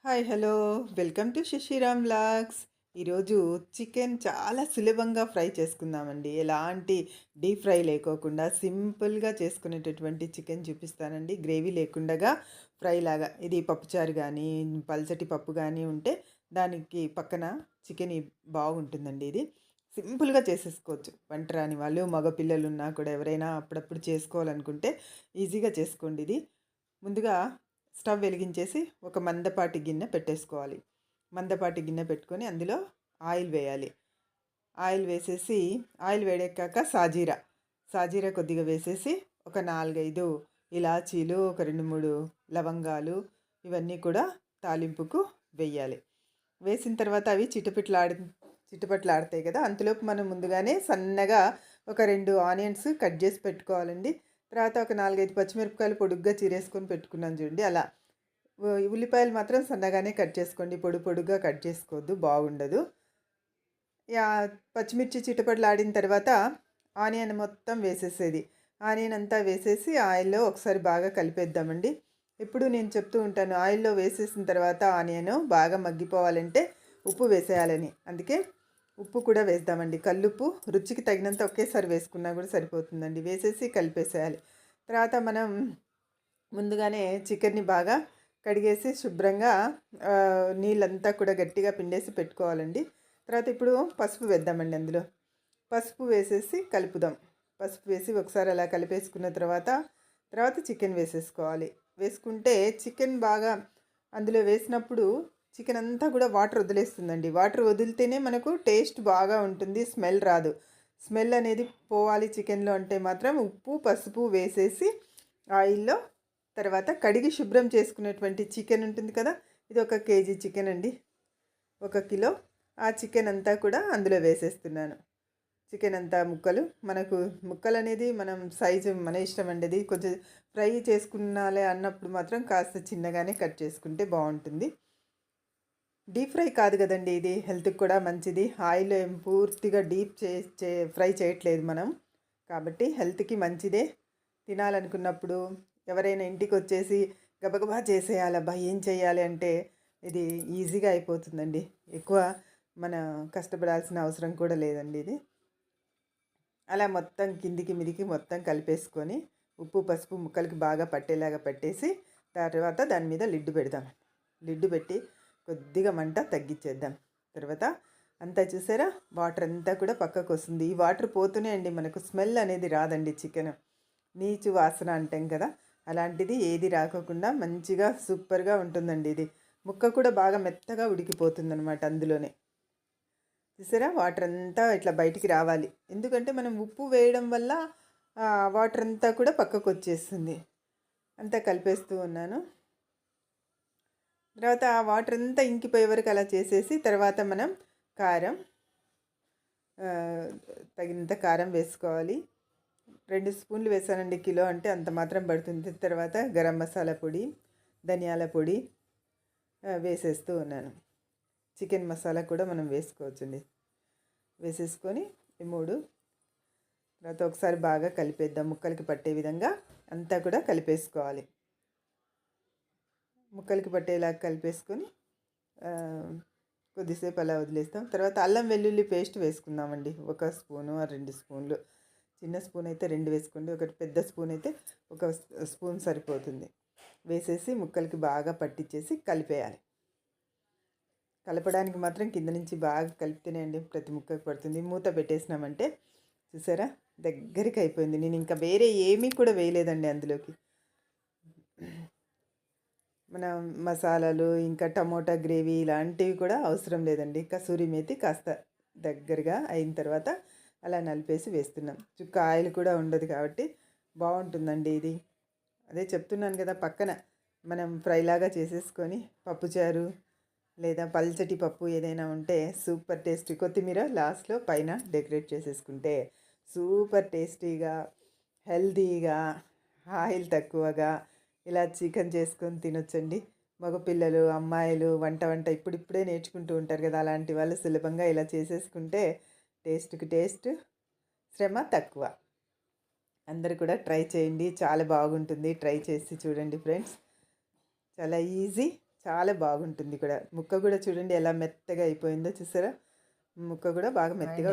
Hi hello welcome to Shashiram vlogs. ఈరోజు chicken చాలా సులభంగా ఫ్రై చేసుకుందామండి. ఎలాంటి డీప్ ఫ్రై లేకోకుండా సింపుల్గా చేసుకునేటటువంటి చికెన్ చూపిస్తానండి. గ్రేవీ లేకుండా ఫ్రై లాగా. ఇది పప్పుచారు కానీ పల్చటి పప్పు కానీ ఉంటే దానికి పక్కన చికెన్ బాగుంటుందండి. ఇది సింపుల్గా చేసేసుకోవచ్చు. వంట రాని వాళ్ళు మగపిల్లలు ఉన్నా కూడా ఎవరైనా అప్పుడప్పుడు చేసుకోవాలనుకుంటే ఈజీగా చేసుకోండి. ఇది ముందుగా స్టవ్ వెలిగించేసి ఒక మందపాటి గిన్నె పెట్టేసుకోవాలి. మందపాటి గిన్నె పెట్టుకొని అందులో ఆయిల్ వేయాలి. ఆయిల్ వేసేసి ఆయిల్ వేడెక్కాక సాజీరా కొద్దిగా వేసేసి ఒక 4, 5 ఇలాచీలు, ఒక 2, 3 లవంగాలు ఇవన్నీ కూడా తాలింపుకు వేయాలి. వేసిన తర్వాత అవి చిటపట్లాడతాయి కదా, అంతలోపు మనం ముందుగానే సన్నగా ఒక 2 ఆనియన్స్ కట్ చేసి పెట్టుకోవాలండి. తర్వాత ఒక 4, 5 పచ్చిమిరపకాయలు పొడుగ్గా చీరేసుకొని పెట్టుకున్నాను చూడండి. అలా ఉల్లిపాయలు మాత్రం సన్నగానే కట్ చేసుకోండి, పొడుగ్గా కట్ చేసుకోవద్దు, బాగుండదు. పచ్చిమిర్చి చిటపట్లాడిన తర్వాత ఆనియన్ మొత్తం వేసేసేది. ఆనియన్ అంతా వేసేసి ఆయిల్లో ఒకసారి బాగా కలిపేద్దామండి. ఇప్పుడు నేను చెప్తూ ఉంటాను, ఆయిల్లో వేసేసిన తర్వాత ఆనియన్ బాగా మగ్గిపోవాలంటే ఉప్పు వేసేయాలని. అందుకే ఉప్పు కూడా వేద్దామండి. కల్లుప్పు రుచికి తగినంత ఒకేసారి వేసుకున్నా కూడా సరిపోతుందండి. వేసేసి కలిపేసేయాలి. తర్వాత మనం ముందుగానే చికెన్ని బాగా కడిగేసి శుభ్రంగా నీళ్ళంతా కూడా గట్టిగా పిండేసి పెట్టుకోవాలండి. తర్వాత ఇప్పుడు పసుపు వేద్దామండి. అందులో పసుపు వేసేసి కలుపుదాం. పసుపు వేసి ఒకసారి అలా కలిపేసుకున్న తర్వాత చికెన్ వేసేసుకోవాలి. వేసుకుంటే చికెన్ బాగా అందులో వేసినప్పుడు చికెన్ అంతా కూడా వాటర్ వదిలేస్తుందండి. వాటర్ వదిలితేనే మనకు టేస్ట్ బాగా ఉంటుంది, స్మెల్ రాదు. స్మెల్ అనేది పోవాలి చికెన్లో అంటే మాత్రం ఉప్పు పసుపు వేసేసి ఆయిల్లో తర్వాత కడిగి శుభ్రం చేసుకునేటువంటి చికెన్ ఉంటుంది కదా, ఇది 1 కేజీ చికెన్ అండి, 1 కిలో. ఆ చికెన్ అంతా కూడా అందులో వేసేస్తున్నాను. చికెన్ అంతా ముక్కలు అనేది మనం సైజు మన ఇష్టం అండి. అది కొంచెం ఫ్రై చేసుకున్నాలే అన్నప్పుడు మాత్రం కాస్త చిన్నగానే కట్ చేసుకుంటే బాగుంటుంది. డీప్ ఫ్రై కాదు కదండి, ఇది హెల్త్కి కూడా మంచిది. ఆయిల్ ఏం పూర్తిగా డీప్ ఫ్రై చేయట్లేదు మనం, కాబట్టి హెల్త్కి మంచిదే. తినాలనుకున్నప్పుడు ఎవరైనా ఇంటికి వచ్చేసి గబగబా చేసేయాలబ్బా ఏం చేయాలి అంటే ఇది ఈజీగా అయిపోతుందండి. ఎక్కువ మన కష్టపడాల్సిన అవసరం కూడా లేదండి. ఇది అలా మొత్తం కిందికి మిదికి మొత్తం కలిపేసుకొని ఉప్పు పసుపు ముక్కలకి బాగా పట్టేలాగా పెట్టేసి తర్వాత దాని మీద లిడ్డు పెడదాం. లిడ్డు పెట్టి కొద్దిగా మంట తగ్గించేద్దాం. తర్వాత అంతా చూసారా, వాటర్ అంతా కూడా పక్కకు వస్తుంది. ఈ వాటర్ పోతూనే అండి మనకు స్మెల్ అనేది రాదండి. చికెన్ నీచు వాసన అంటాం కదా, అలాంటిది ఏది రాకోకుండా మంచిగా సూపర్గా ఉంటుందండి. ఇది ముక్క కూడా బాగా మెత్తగా ఉడికిపోతుందన్నమాట. అందులోనే చూసారా, వాటర్ అంతా ఇట్లా బయటికి రావాలి. ఎందుకంటే మనం ఉప్పు వేయడం వల్ల వాటర్ అంతా కూడా పక్కకు వచ్చేస్తుంది. అంతా కలిపేస్తూ ఉన్నాను. తర్వాత ఆ వాటర్ అంతా ఇంకిపోయే వరకు అలా చేసేసి తర్వాత మనం కారం తగినంత కారం వేసుకోవాలి. 2 స్పూన్లు వేసానండి, కిలో అంటే అంత మాత్రం పడుతుంది. తర్వాత గరం మసాలా పొడి, ధనియాల పొడి వేసేస్తూ ఉన్నాను. చికెన్ మసాలా కూడా మనం వేసుకోవచ్చండి. వేసేసుకొని ఈ 3 తర్వాత ఒకసారి బాగా కలిపేద్దాం. ముక్కలకి పట్టే విధంగా అంతా కూడా కలిపేసుకోవాలి. ముక్కలకి పట్టేలా కలిపేసుకొని కొద్దిసేపు అలా వదిలేస్తాం. తర్వాత అల్లం వెల్లుల్లి పేస్ట్ వేసుకుందామండి. 1 స్పూను 2 స్పూన్లు. చిన్న స్పూన్ అయితే 2 వేసుకోండి, ఒకటి పెద్ద స్పూన్ అయితే 1 స్పూన్ సరిపోతుంది. వేసేసి ముక్కలకి బాగా పట్టించేసి కలిపేయాలి. కలపడానికి మాత్రం కింద నుంచి బాగా కలిపితేనే అండి ప్రతి ముక్కకి పడుతుంది. మూత పెట్టేసినామంటే చూసారా దగ్గరికి అయిపోయింది. నేను ఇంకా వేరే ఏమీ కూడా వేయలేదండి అందులోకి. మన మసాలాలు ఇంకా టమోటా గ్రేవీ ఇలాంటివి కూడా అవసరం లేదండి. కసూరి మేతి కాస్త దగ్గరగా అయిన తర్వాత అలా నలిపేసి వేస్తున్నాం. చుక్క ఆయిల్ కూడా ఉండదు కాబట్టి బాగుంటుందండి ఇది. అదే చెప్తున్నాను కదా, పక్కన మనం ఫ్రైలాగా చేసేసుకొని పప్పుచారు లేదా పల్చటి పప్పు ఏదైనా ఉంటే సూపర్ టేస్టీ. కొత్తిమీర లాస్ట్లో పైన డెకరేట్ చేసేసుకుంటే సూపర్ టేస్టీగా హెల్తీగా ఆయిల్ తక్కువగా ఇలా చికెన్ చేసుకొని తినొచ్చండి. మగపిల్లలు అమ్మాయిలు వంట ఇప్పుడిప్పుడే నేర్చుకుంటూ ఉంటారు కదా, అలాంటి వాళ్ళు సులభంగా ఇలా చేసేసుకుంటే టేస్ట్కి టేస్ట్, శ్రమ తక్కువ. అందరూ కూడా ట్రై చేయండి, చాలా బాగుంటుంది. ట్రై చేసి చూడండి ఫ్రెండ్స్. చాలా ఈజీ, చాలా బాగుంటుంది కూడా. ముక్క కూడా చూడండి ఎలా మెత్తగా అయిపోయిందో చూసారా? ముక్క కూడా బాగా మెత్తగా